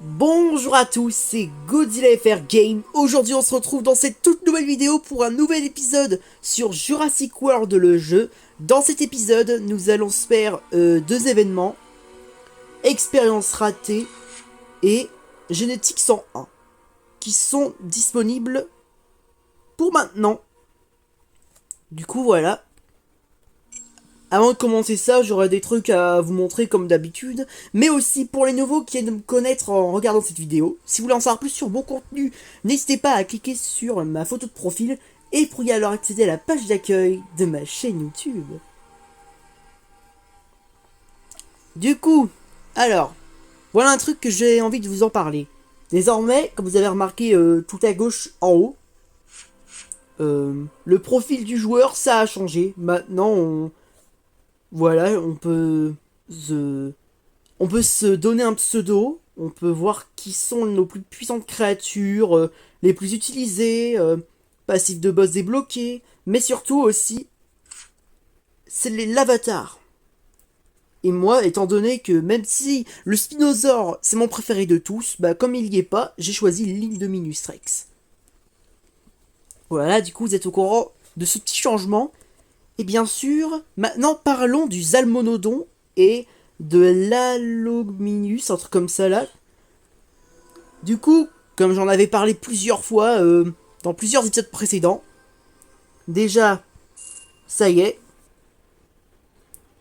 Bonjour à tous, c'est Godzilla FR Game. Aujourd'hui on se retrouve dans cette toute nouvelle vidéo pour un nouvel épisode sur Jurassic World le jeu. Dans cet épisode nous allons se faire deux événements, expérience ratée et génétique 101, qui sont disponibles pour maintenant. Du coup voilà. Avant de commencer ça, j'aurai des trucs à vous montrer comme d'habitude, mais aussi pour les nouveaux qui viennent de me connaître en regardant cette vidéo. Si vous voulez en savoir plus sur mon contenu, n'hésitez pas à cliquer sur ma photo de profil et pourriez alors accéder à la page d'accueil de ma chaîne YouTube. Du coup, alors, voilà un truc que j'ai envie de vous en parler. Désormais, comme vous avez remarqué tout à gauche en haut, le profil du joueur, ça a changé. Maintenant, voilà, on peut se donner un pseudo, on peut voir qui sont nos plus puissantes créatures, les plus utilisées, passifs de boss débloqués, mais surtout aussi, c'est l'avatar. Et moi, étant donné que même si le Spinosaure, c'est mon préféré de tous, bah comme il y est pas, j'ai choisi l'Indominus Rex. Voilà, du coup, vous êtes au courant de ce petit changement. Et bien sûr, maintenant parlons du Zalmonodon et de l'Alominus, un truc comme ça là. Du coup, comme j'en avais parlé plusieurs fois dans plusieurs épisodes précédents, déjà, ça y est.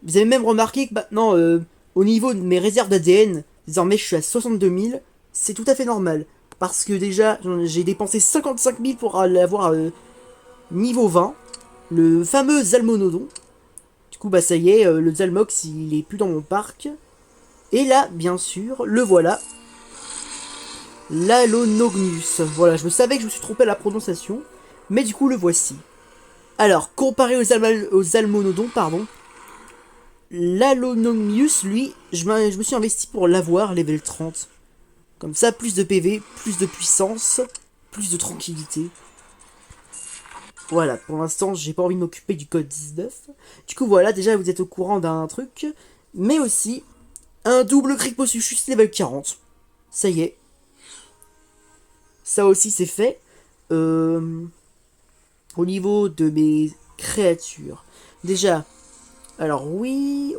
Vous avez même remarqué que maintenant, au niveau de mes réserves d'ADN, désormais je suis à 62 000, c'est tout à fait normal. Parce que déjà, j'ai dépensé 55 000 pour l'avoir niveau 20, le fameux Zalmonodon. Du coup, bah ça y est, le Zalmox, il est plus dans mon parc. Et là, bien sûr, le voilà. L'Alonognus. Voilà, je savais que je me suis trompé à la prononciation. Mais du coup, le voici. Alors, comparé aux Almonodons, pardon, l'Alonognus, lui, je me suis investi pour l'avoir, level 30. Comme ça, plus de PV, plus de puissance, plus de tranquillité. Voilà, pour l'instant, j'ai pas envie de m'occuper du code 19. Du coup, voilà, déjà, vous êtes au courant d'un truc. Mais aussi, un double Criposuchus level 40. Ça y est. Ça aussi, c'est fait. Au niveau de mes créatures. Déjà, alors oui,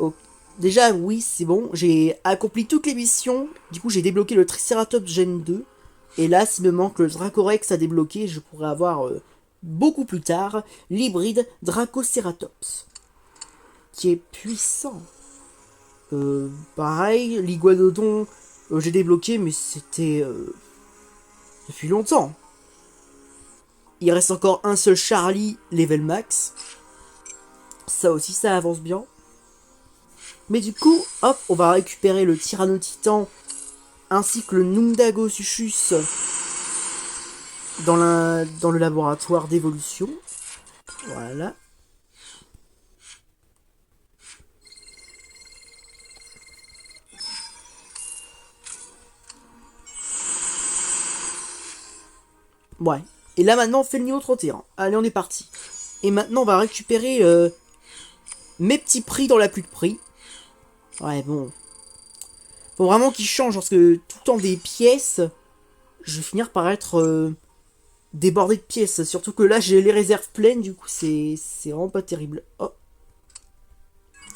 déjà oui, c'est bon. J'ai accompli toutes les missions. Du coup, j'ai débloqué le Triceratops Gen 2. Et là, s'il me manque le Dracorex à débloquer, je pourrais avoir beaucoup plus tard l'hybride Dracoceratops, qui est puissant. Pareil, l'Iguanodon, j'ai débloqué, mais c'était depuis longtemps. Il reste encore un seul Charlie level max. Ça aussi, ça avance bien. Mais du coup, hop, on va récupérer le Tyrannotitan ainsi que le Nundagosuchus dans le laboratoire d'évolution. Voilà. Ouais. Et là maintenant, on fait le niveau 31. Allez, on est parti. Et maintenant, on va récupérer mes petits prix dans la plus de prix. Ouais, bon. Faut vraiment qu'ils changent parce que tout le temps des pièces, je vais finir par être débordé de pièces. Surtout que là, j'ai les réserves pleines, du coup, c'est vraiment pas terrible. Oh.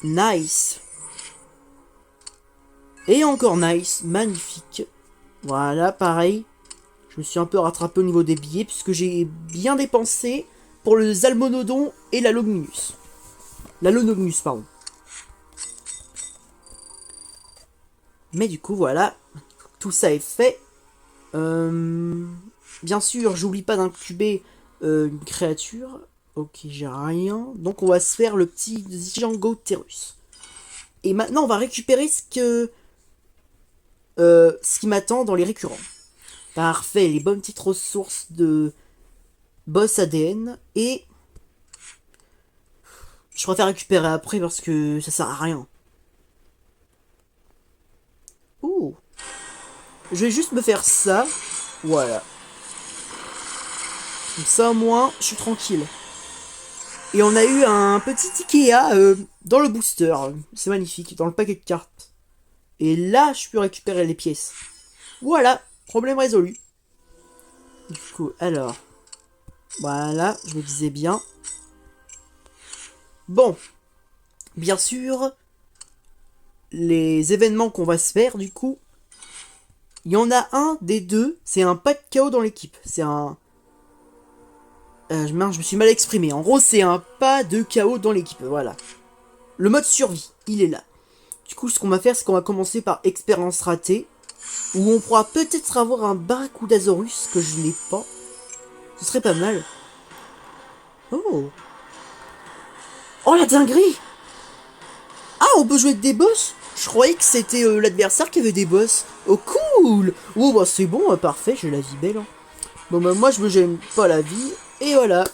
Nice. Et encore nice. Magnifique. Voilà, pareil. Je me suis un peu rattrapé au niveau des billets puisque j'ai bien dépensé pour le Zalmonodon et l'Alognus. L'Alonognus, pardon. Mais du coup, voilà. Tout ça est fait. Bien sûr, j'oublie pas d'incuber une créature. Ok, j'ai rien. Donc on va se faire le petit Zygangotherus. Et maintenant, on va récupérer ce qui m'attend dans les récurrents. Parfait, les bonnes petites ressources de boss ADN. Et je préfère récupérer après parce que ça sert à rien. Ouh. Je vais juste me faire ça. Voilà. Comme ça au moins, je suis tranquille. Et on a eu un petit Ikea dans le booster. C'est magnifique, dans le paquet de cartes. Et là, je peux récupérer les pièces. Voilà, problème résolu. Du coup, alors... Voilà, je me disais bien. Bon, bien sûr, les événements qu'on va se faire, du coup, il y en a un des deux, c'est un pas de chaos dans l'équipe. C'est un... mince, je me suis mal exprimé. En gros, c'est un pas de chaos dans l'équipe, voilà. Le mode survie, il est là. Du coup, ce qu'on va faire, c'est qu'on va commencer par expérience ratée, où on pourra peut-être avoir un Barracudasaurus, que je n'ai pas. Ce serait pas mal. Oh. Oh, la dinguerie! Ah, on peut jouer avec des boss? Je croyais que c'était l'adversaire qui avait des boss. Oh, cool! Oh, bah c'est bon, parfait, j'ai la vie belle. Hein. Bon, bah moi, je me gêne pas la vie. Et voilà.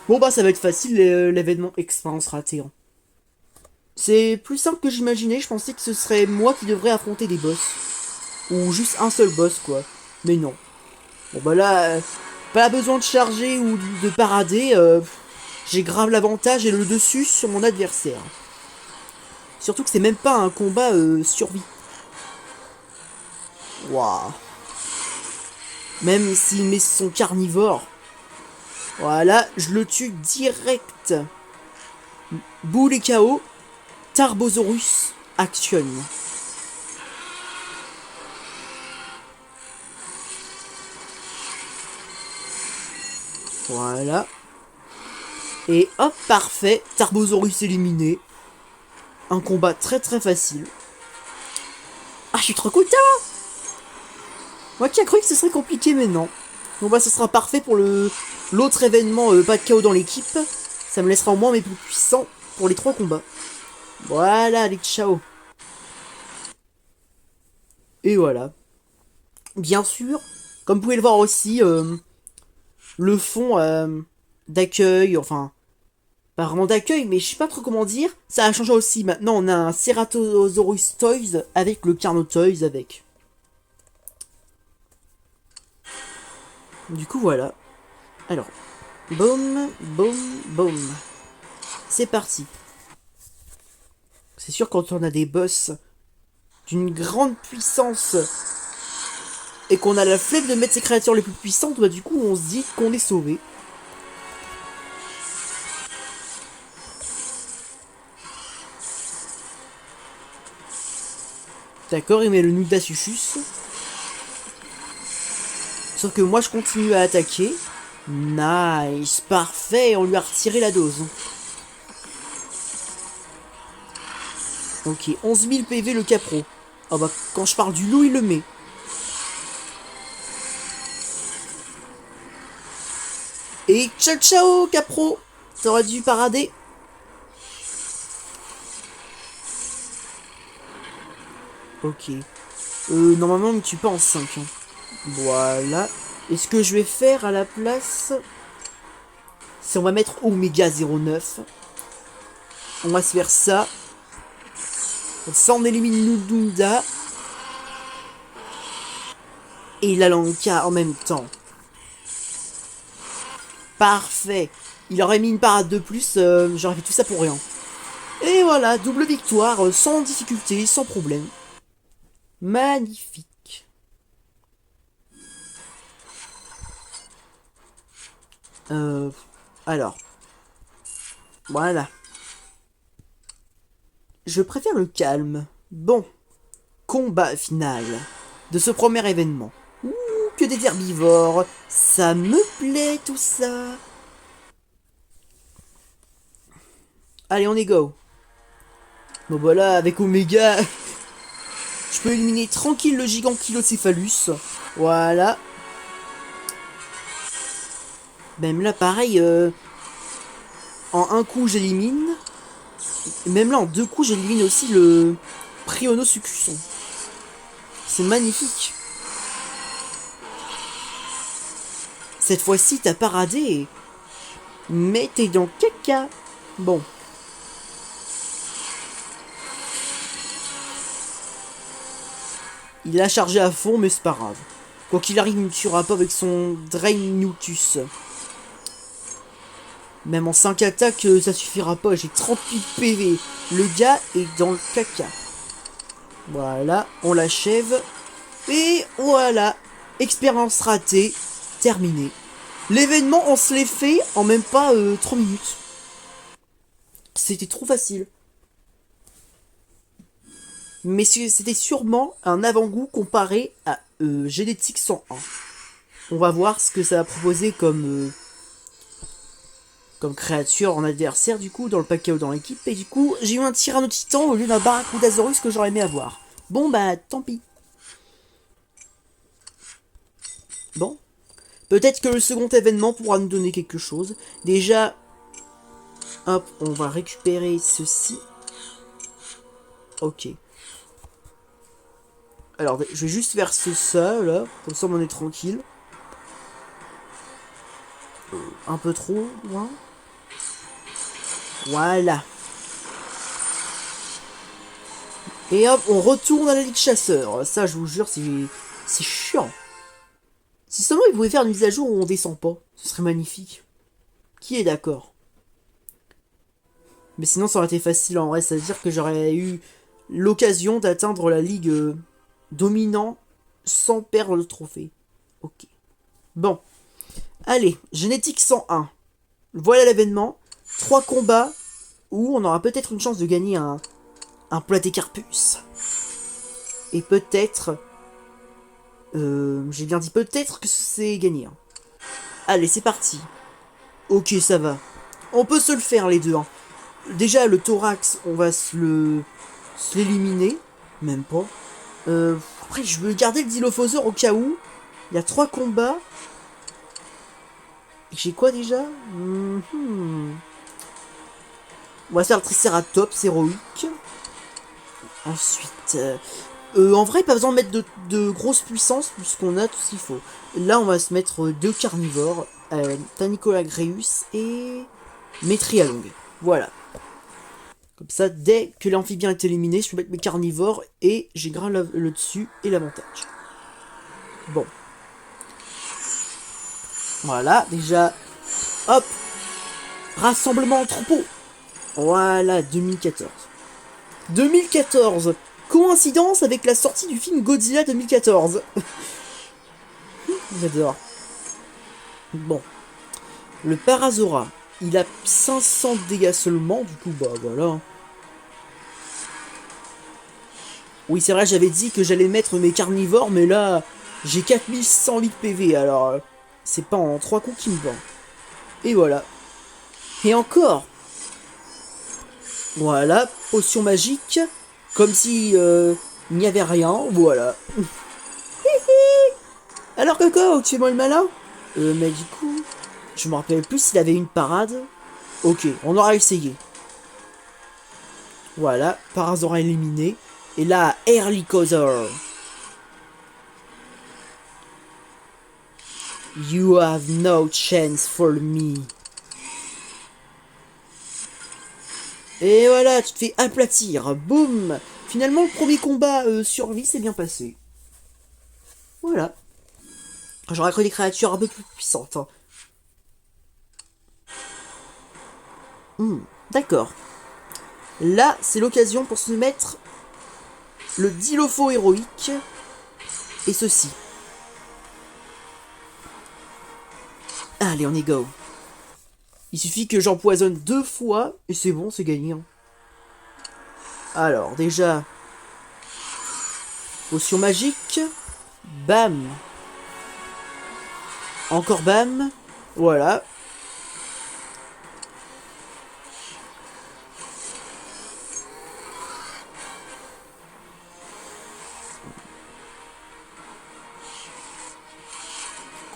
Bon, bah ça va être facile, l'événement expérience ratée. Hein. C'est plus simple que j'imaginais, je pensais que ce serait moi qui devrais affronter des boss. Ou juste un seul boss, quoi. Mais non. Bon, bah là, pas besoin de charger ou de parader. J'ai grave l'avantage et le dessus sur mon adversaire. Surtout que c'est même pas un combat survie. Waouh. Même s'il met son carnivore. Voilà, je le tue direct. Boule et KO. Tarbosaurus action. Voilà. Et hop, parfait. Tarbosaurus éliminé. Un combat très très facile. Ah, je suis trop content. Moi qui a cru que ce serait compliqué, mais non. Bon bah, ce sera parfait pour l'autre événement, pas de chaos dans l'équipe. Ça me laissera au moins mes plus puissants pour les 3 combats. Voilà, les ciao. Et voilà. Bien sûr, comme vous pouvez le voir aussi, le fond d'accueil, enfin, pas vraiment d'accueil, mais je sais pas trop comment dire, ça a changé aussi. Maintenant, on a un Ceratosaurus Toys avec le Carnotoys avec. Du coup, voilà. Alors, boum, boum, boum. C'est parti. C'est sûr, quand on a des boss d'une grande puissance et qu'on a la flemme de mettre ses créatures les plus puissantes, bah du coup, on se dit qu'on est sauvé. D'accord, il met le Nudasuchus. Sauf que moi, je continue à attaquer. Nice, parfait, on lui a retiré la dose. Ok, 11 000 PV le capro. Ah bah, quand je parle du loup, il le met. Et ciao ciao, capro. T'aurais dû parader. Ok. Normalement, on me tue pas en 5. Hein. Voilà. Et ce que je vais faire à la place... C'est on va mettre Omega 09. On va se faire ça. Ça, on élimine Nudunda. Et la Lanka en même temps. Parfait. Il aurait mis une parade de plus, j'aurais fait tout ça pour rien. Et voilà, double victoire, sans difficulté, sans problème. Magnifique. Alors. Voilà. Je préfère le calme. Bon. Combat final de ce premier événement. Ouh, que des herbivores. Ça me plaît tout ça. Allez, on est go. Bon voilà, avec Omega, je peux éliminer tranquille le Gigantylocéphalus. Voilà. Même là, pareil, en un coup, j'élimine. Même là, en 2 coups, j'élimine aussi le Prionosucusson. C'est magnifique. Cette fois-ci, t'as paradé. Mais t'es dans caca. Bon. Il a chargé à fond, mais c'est pas grave. Quoi qu'il arrive, il ne tuera pas avec son Drainutus. Même en 5 attaques, ça suffira pas. J'ai 38 PV. Le gars est dans le caca. Voilà, on l'achève. Et voilà, expérience ratée, terminée. L'événement, on se l'est fait en même pas 3 minutes. C'était trop facile. Mais c'était sûrement un avant-goût comparé à Génétique 101. On va voir ce que ça va proposer comme créature en adversaire, du coup, dans le pack ou dans l'équipe. Et du coup, j'ai eu un Tyrannotitan au lieu d'un Barracudasaurus que j'aurais aimé avoir. Bon, bah, tant pis. Bon. Peut-être que le second événement pourra nous donner quelque chose. Déjà, hop, on va récupérer ceci. Ok. Alors, je vais juste faire ça, là. Comme ça, on en est tranquille. Un peu trop loin. Voilà. Et hop, on retourne à la Ligue Chasseur. Ça, je vous jure, c'est chiant. Si seulement ils pouvaient faire une mise à jour où on descend pas, ce serait magnifique. Qui est d'accord? Mais sinon, ça aurait été facile en vrai. C'est-à-dire que j'aurais eu l'occasion d'atteindre la Ligue dominant sans perdre le trophée. Ok. Bon. Allez, Génétique 101. Voilà l'événement. 3 combats où on aura peut-être une chance de gagner un Platécarpus. Et peut-être... j'ai bien dit peut-être que c'est gagné. Hein. Allez, c'est parti. Ok, ça va. On peut se le faire, les deux. Hein. Déjà, le thorax, on va se l'éliminer. Même pas. Après, je veux garder le Dilophosaure au cas où. Il y a 3 combats. J'ai quoi déjà On va faire le Triceratops héroïque. Ensuite... en vrai, pas besoin de mettre de grosse puissance puisqu'on a tout ce qu'il faut. Là, on va se mettre 2 carnivores. Tanicolagreus et... Métrialong. Voilà. Comme ça, dès que l'amphibien est éliminé, je peux mettre mes carnivores et j'ai grave le dessus et l'avantage. Bon. Voilà, déjà. Hop. Rassemblement en troupeau. Voilà, 2014. 2014. Coïncidence avec la sortie du film Godzilla 2014. J'adore. Bon. Le Parazora. Il a 500 de dégâts seulement, du coup, bah voilà. Oui, c'est vrai, j'avais dit que j'allais mettre mes carnivores, mais là, j'ai 4108 PV, alors c'est pas en 3 coups qui me vend. Et voilà. Et encore. Voilà, potion magique, comme si il n'y avait rien, voilà. Alors Coco, tu es moi le malin? Mais du coup, je me rappelais plus s'il avait une parade. Ok, on aura essayé. Voilà, Parazora éliminé. Et là, Erlicosaur. You have no chance for me. Et voilà, tu te fais aplatir. Boum. Finalement, le premier combat survie s'est bien passé. Voilà. J'aurais cru des créatures un peu plus puissantes. Hein. D'accord. Là, c'est l'occasion pour se mettre le Dilopho héroïque et ceci. Allez, on y go. Il suffit que j'empoisonne 2 fois et c'est bon, c'est gagné. Hein. Alors, déjà, potion magique. Bam. Encore bam. Voilà.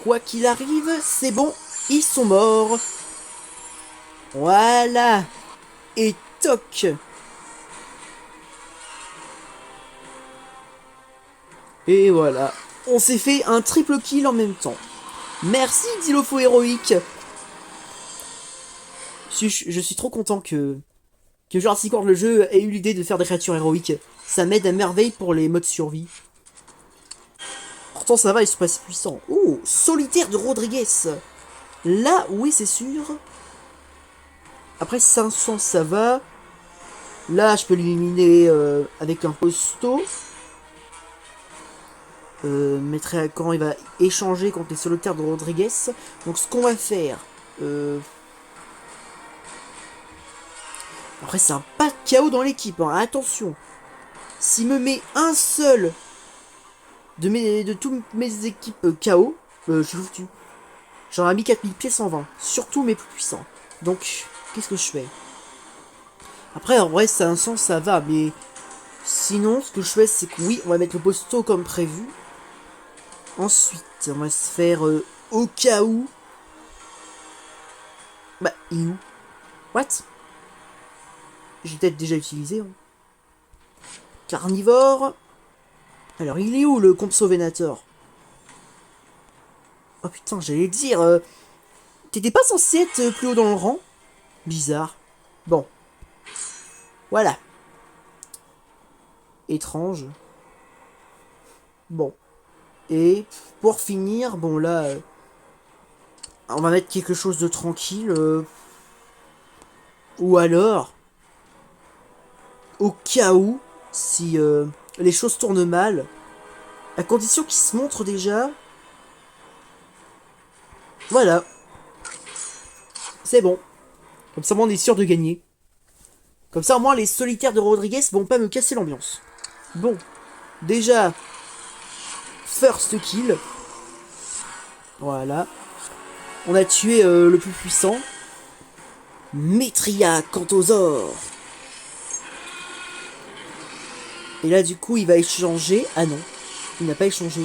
Quoi qu'il arrive, c'est bon, ils sont morts. Voilà. Et toc. Et voilà. On s'est fait un triple kill en même temps. Merci Dilopho héroïque. Je suis trop content que Jurassic World le jeu ait eu l'idée de faire des créatures héroïques. Ça m'aide à merveille pour les modes survie. Pourtant ça va, ils sont pas si puissants. Oh, solitaire de Rodriguez. Là, oui, c'est sûr. Après 500, ça va. Là, je peux l'éliminer avec un posto. Mettrait quand il va échanger contre les solitaires de Rodriguez. Donc ce qu'on va faire... Après c'est un pas de KO dans l'équipe, hein. Attention. S'il me met un seul de toutes mes équipes KO, je suis foutu. J'en ai mis 4000 pièces en 20. Surtout mes plus puissants. Donc, qu'est-ce que je fais? Après, en vrai, ça a un sens, ça va, mais... Sinon, ce que je fais, c'est que oui, on va mettre le posto comme prévu. Ensuite, on va se faire au cas où... Bah, il est où? What? J'ai peut-être déjà utilisé. Hein. Carnivore. Alors, il est où le Compso Venator? Oh putain, j'allais dire... T'étais pas censé être plus haut dans le rang? Bizarre. Bon. Voilà. Étrange. Bon. Et pour finir, bon là... on va mettre quelque chose de tranquille. Ou alors... Au cas où, si les choses tournent mal, à condition qu'ils se montrent déjà... Voilà. C'est bon. Comme ça, moi, on est sûr de gagner. Comme ça, au moins, les solitaires de Rodriguez vont pas me casser l'ambiance. Bon. Déjà, first kill. Voilà. On a tué le plus puissant. Metria Cantosaur. Et là, du coup, il va échanger. Ah non, il n'a pas échangé.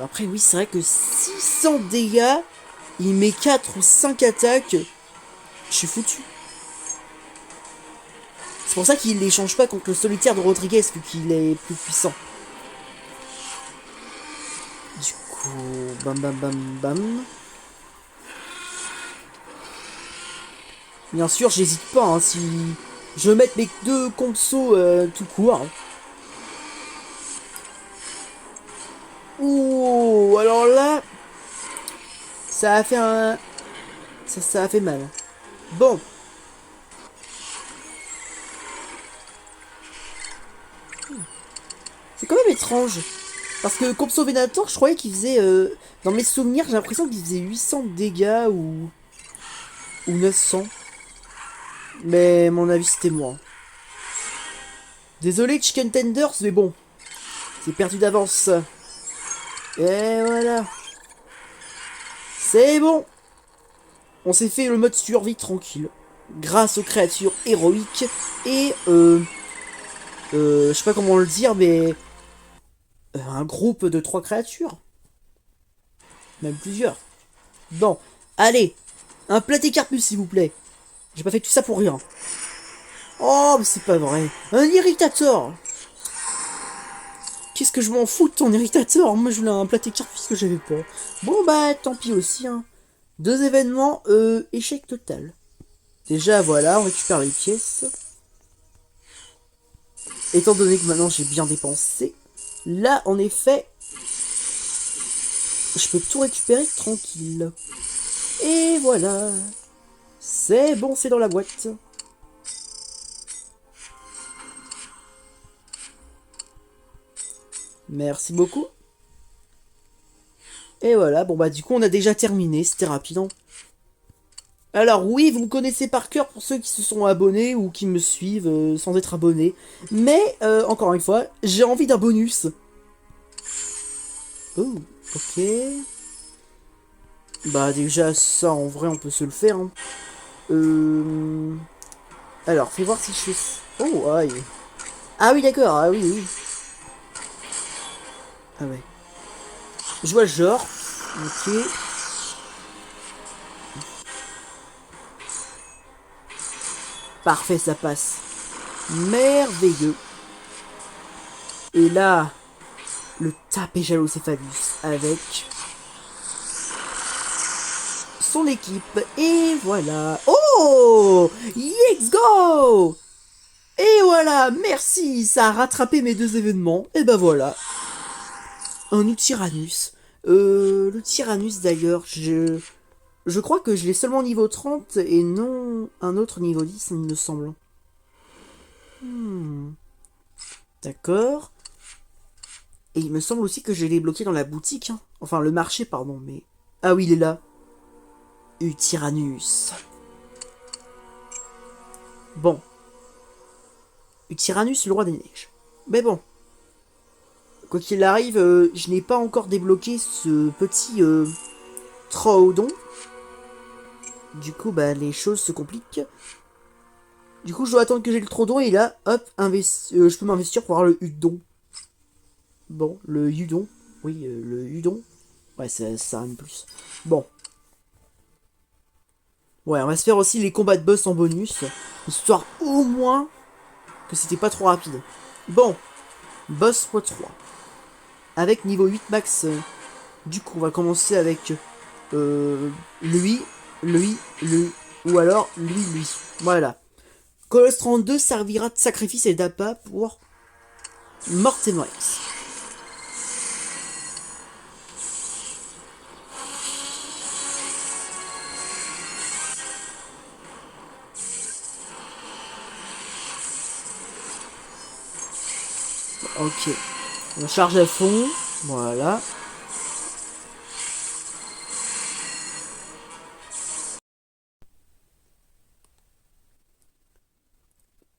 Après, oui, c'est vrai que 600 dégâts, il met 4 ou 5 attaques. Je suis foutu. C'est pour ça qu'il l'échange pas contre le solitaire de Rodriguez, vu qu'il est plus puissant. Du coup, bam bam bam bam. Bien sûr, j'hésite pas, hein, si je veux mettre mes deux consos tout court. Hein. Ouh, alors là, ça a fait un... Ça a fait mal. Bon. C'est quand même étrange. Parce que Compso Venator, je croyais qu'il faisait... dans mes souvenirs, j'ai l'impression qu'il faisait 800 de dégâts ou 900. Mais mon avis, c'était moi. Désolé, Chicken Tenders, mais bon. C'est perdu d'avance. Et voilà. C'est bon. On s'est fait le mode survie tranquille. Grâce aux créatures héroïques. Et je sais pas comment le dire, mais... un groupe de 3 créatures. Même plusieurs. Bon, allez. Un Platycarpus, s'il vous plaît. J'ai pas fait tout ça pour rien. Oh, mais c'est pas vrai. Un Irritator. Qu'est-ce que je m'en fous de ton Irritator? Moi, je voulais un Platycarpus que j'avais pas. Bon, bah, tant pis aussi, hein. 2 événements, échec total. Déjà, voilà, on récupère les pièces. Étant donné que maintenant j'ai bien dépensé, là, en effet, je peux tout récupérer tranquille. Et voilà. C'est bon, c'est dans la boîte. Merci beaucoup. Et voilà, bon bah du coup on a déjà terminé, c'était rapide. Hein. Alors oui, vous me connaissez par cœur pour ceux qui se sont abonnés ou qui me suivent sans être abonnés. Mais, encore une fois, j'ai envie d'un bonus. Oh, ok. Bah déjà ça en vrai on peut se le faire. Hein. Alors, fais voir si je fais... Oh, aïe. Ah oui d'accord, ah oui, oui. Ah ouais. Je vois le genre. Ok. Parfait, ça passe. Merveilleux. Et là, le Tapéjalocéphalus avec son équipe. Et voilà. Oh, let's go. Et voilà, merci, ça a rattrapé mes 2 événements. Et ben voilà. Un Utyrannus. Le Tyrannus d'ailleurs, je crois que je l'ai seulement niveau 30 et non un autre niveau 10, il me semble. D'accord. Et il me semble aussi que je l'ai bloqué dans la boutique. Hein. Enfin, le marché, pardon, mais... Ah oui, il est là. Utyrannus. Bon. Utyrannus, le roi des neiges. Mais bon. Quoi qu'il arrive, je n'ai pas encore débloqué ce petit Troodon. Du coup, bah, les choses se compliquent. Du coup, je dois attendre que j'ai le Troodon et là, hop, je peux m'investir pour avoir le Udon. Bon, le Udon. Oui, le Udon. Ouais, ça rime plus. Bon. Ouais, on va se faire aussi les combats de boss en bonus. Histoire au moins que c'était pas trop rapide. Bon. Boss x3. Avec niveau 8 max. Du coup, on va commencer avec lui, ou alors lui. Voilà. Colosse 32 servira de sacrifice et d'appât pour Mortem Rex. Ok. On charge à fond. Voilà.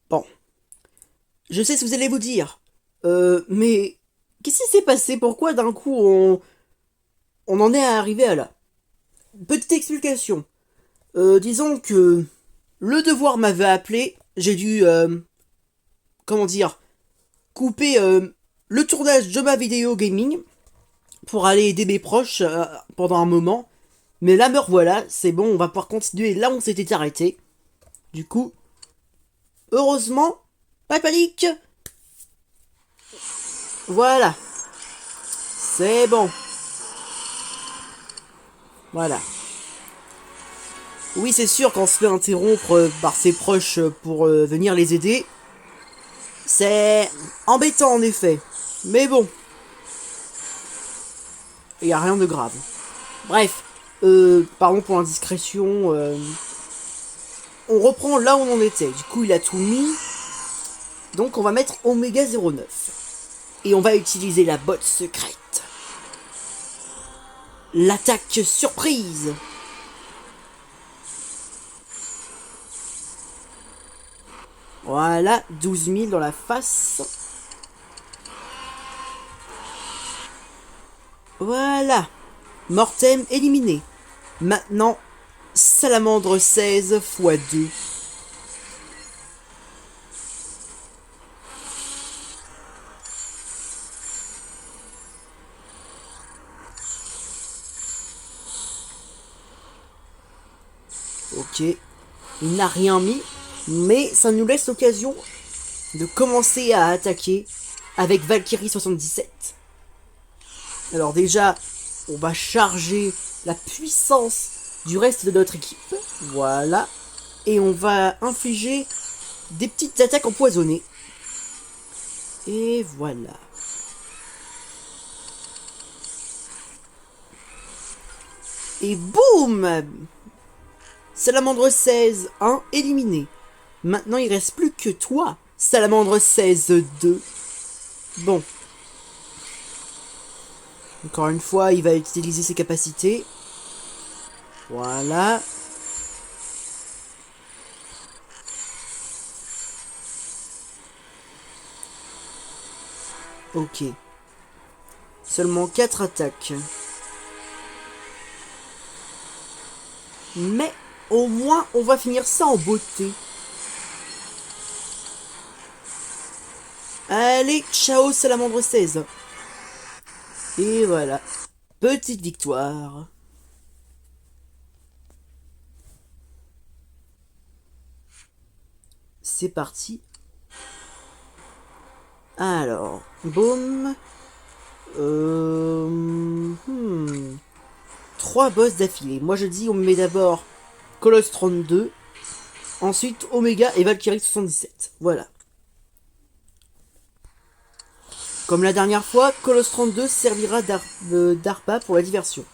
Bon. Je sais ce que vous allez vous dire. Mais... Qu'est-ce qui s'est passé? Pourquoi d'un coup on en est arrivé à là? Petite explication. Disons que le devoir m'avait appelé. J'ai dû... comment dire? Couper le tournage de ma vidéo gaming pour aller aider mes proches pendant un moment. Mais là me revoilà, c'est bon, on va pouvoir continuer là où on s'était arrêté. Du coup, heureusement, pas de panique. Voilà. C'est bon. Voilà. Oui, c'est sûr qu'on se fait interrompre par ses proches pour venir les aider. C'est embêtant en effet. Mais bon. Il n'y a rien de grave. Bref. Pardon pour l'indiscrétion. On reprend là où on en était. Du coup, il a tout mis. Donc, on va mettre Oméga 09. Et on va utiliser la botte secrète. L'attaque surprise. Voilà, 12 000 dans la face. Voilà. Mortem éliminé. Maintenant, Salamandre 16 x 2. Ok. Il n'a rien mis. Mais ça nous laisse l'occasion de commencer à attaquer avec Valkyrie 77. Alors déjà, on va charger la puissance du reste de notre équipe. Voilà. Et on va infliger des petites attaques empoisonnées. Et voilà. Et boum! Salamandre 16, 1, éliminé. Maintenant, il reste plus que toi, Salamandre 16, 2. Bon. Encore une fois, il va utiliser ses capacités. Voilà. Ok. Seulement 4 attaques. Mais au moins, on va finir ça en beauté. Allez, ciao Salamandre 16. Et voilà. Petite victoire. C'est parti. Alors, boum. 3 boss d'affilée. Moi je dis on met d'abord Colosse 32. Ensuite Oméga et Valkyrie 77. Voilà. Comme la dernière fois, Colosse 32 servira d'ARPA pour la diversion.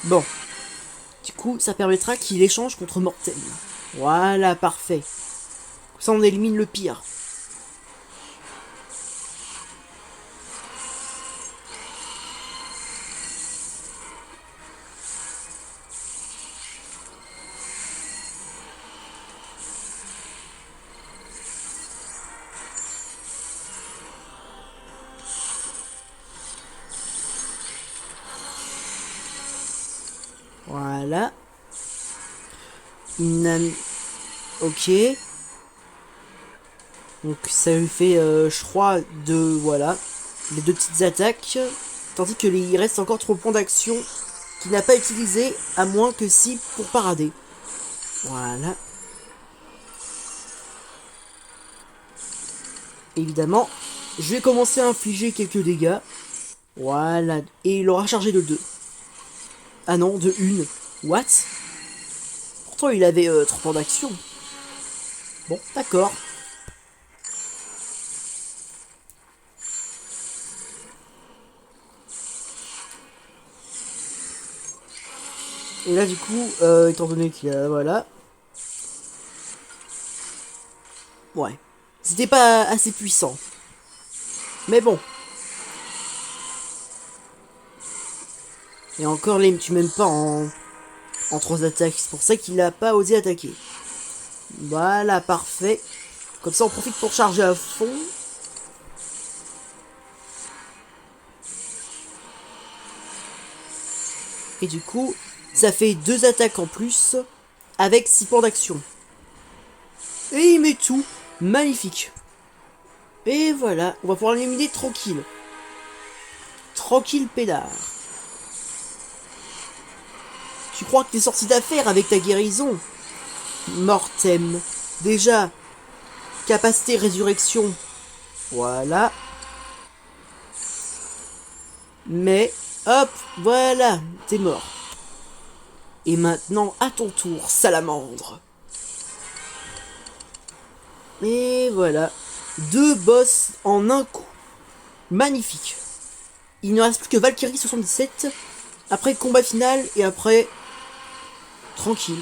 Bon. Du coup, ça permettra qu'il échange contre Mortem. Voilà, parfait. Ça, on élimine le pire. Voilà. Ok. Donc ça lui fait, je crois, voilà, les 2 petites attaques. Tandis que il reste encore 3 points d'action qu'il n'a pas utilisé, à moins que si pour parader. Voilà. Évidemment, je vais commencer à infliger quelques dégâts. Voilà. Et il aura chargé de 2. Ah non, de 1. What? Pourtant il avait 3 points d'action. Bon, d'accord. Et là du coup, étant donné qu'il y a... Voilà. Ouais. C'était pas assez puissant. Mais bon. Et encore, là, il me tue même pas en 3 attaques. C'est pour ça qu'il a pas osé attaquer. Voilà, parfait. Comme ça, on profite pour charger à fond. Et du coup, ça fait 2 attaques en plus, avec 6 points d'action. Et il met tout. Magnifique. Et voilà, on va pouvoir l'éliminer tranquille. Tranquille pédard. Tu crois que t'es sorti d'affaire avec ta guérison? Mortem. Déjà, capacité résurrection. Voilà. Mais, hop, voilà, t'es mort. Et maintenant, à ton tour, salamandre. Et voilà. 2 boss en un coup. Magnifique. Il ne reste plus que Valkyrie 77. Après combat final et après... Tranquille.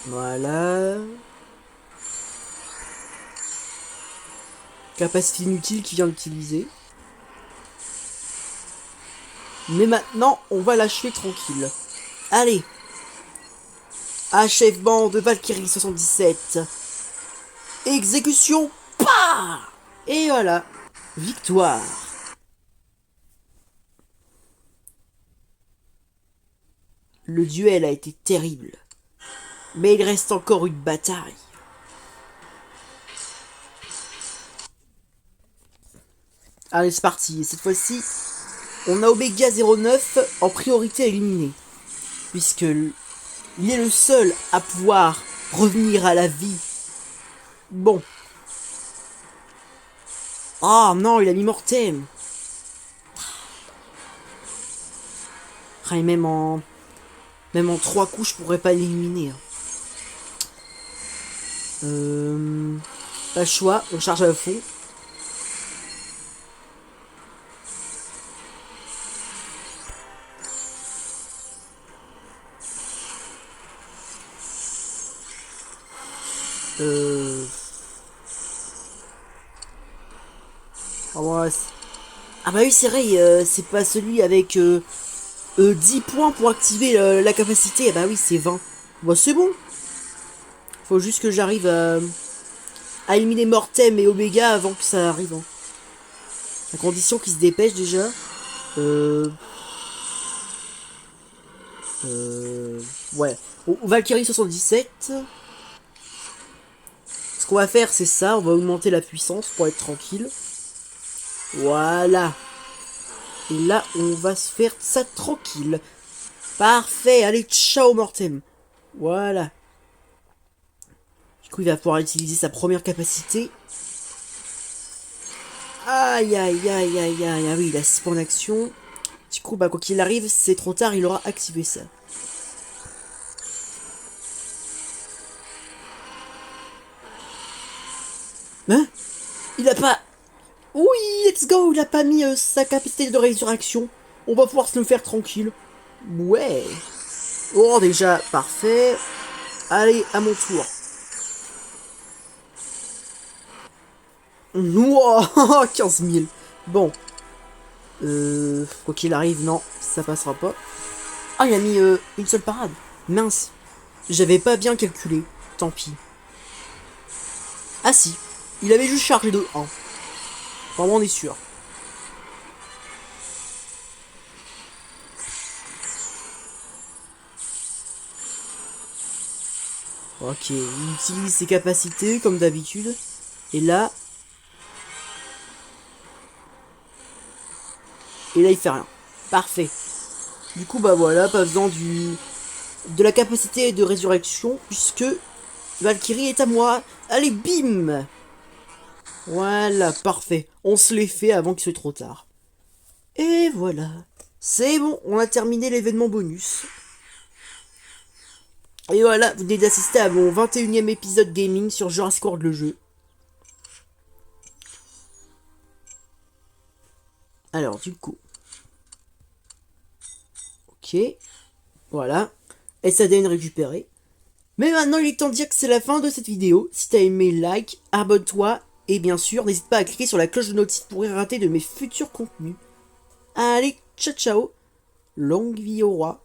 Voilà. Capacité inutile qui vient d'utiliser. Mais maintenant, on va l'achever tranquille. Allez. Achèvement de Valkyrie 77. Exécution. Pah! Et voilà. Victoire. Le duel a été terrible. Mais il reste encore une bataille. Allez, c'est parti. Cette fois-ci, on a Omega 09 en priorité à éliminer. Puisque il est le seul à pouvoir revenir à la vie. Bon. Ah non, il a mis Mortem. Ah, et même en 3 coups, je pourrais pas l'éliminer. Pas le choix, on charge à fond. Ah bah oui, c'est vrai, c'est pas celui avec 10 points pour activer la capacité. Ah bah oui, c'est 20. Bah c'est bon. Faut juste que j'arrive à éliminer Mortem et Omega avant que ça arrive. Hein. À condition qu'ils se dépêchent déjà. Ouais. Valkyrie 77. Ce qu'on va faire, c'est ça. On va augmenter la puissance pour être tranquille. Voilà. Et là, on va se faire ça tranquille. Parfait. Allez, ciao Mortem. Voilà. Du coup, il va pouvoir utiliser sa première capacité. Aïe, aïe, aïe, aïe, aïe. Ah oui, il a 6 points d'action. Du coup, bah, quoi qu'il arrive, c'est trop tard, il aura activé ça. Hein? Il a pas... Oui, let's go. Il a pas mis sa capacité de résurrection. On va pouvoir se le faire tranquille. Ouais. Oh, déjà, parfait. Allez, à mon tour. Wow, 15 000. Bon. Quoi qu'il arrive, non, ça passera pas. Ah, il a mis une seule parade. Mince. J'avais pas bien calculé. Tant pis. Ah si. Il avait juste chargé de 1. Vraiment, on est sûr. Ok, il utilise ses capacités comme d'habitude. Et là... Et là, il fait rien. Parfait. Du coup, bah voilà, pas besoin de la capacité de résurrection, puisque Valkyrie est à moi. Allez, bim! Voilà, parfait. On se l'est fait avant qu'il soit trop tard. Et voilà. C'est bon, on a terminé l'événement bonus. Et voilà, vous venez d'assister à mon 21e épisode gaming sur Jurassic World le jeu. Alors, du coup... Ok. Voilà. SADN récupéré. Mais maintenant, il est temps de dire que c'est la fin de cette vidéo. Si t'as aimé, like, abonne-toi. Et bien sûr, n'hésite pas à cliquer sur la cloche de notice pour rien rater de mes futurs contenus. Allez, ciao ciao. Longue vie au roi.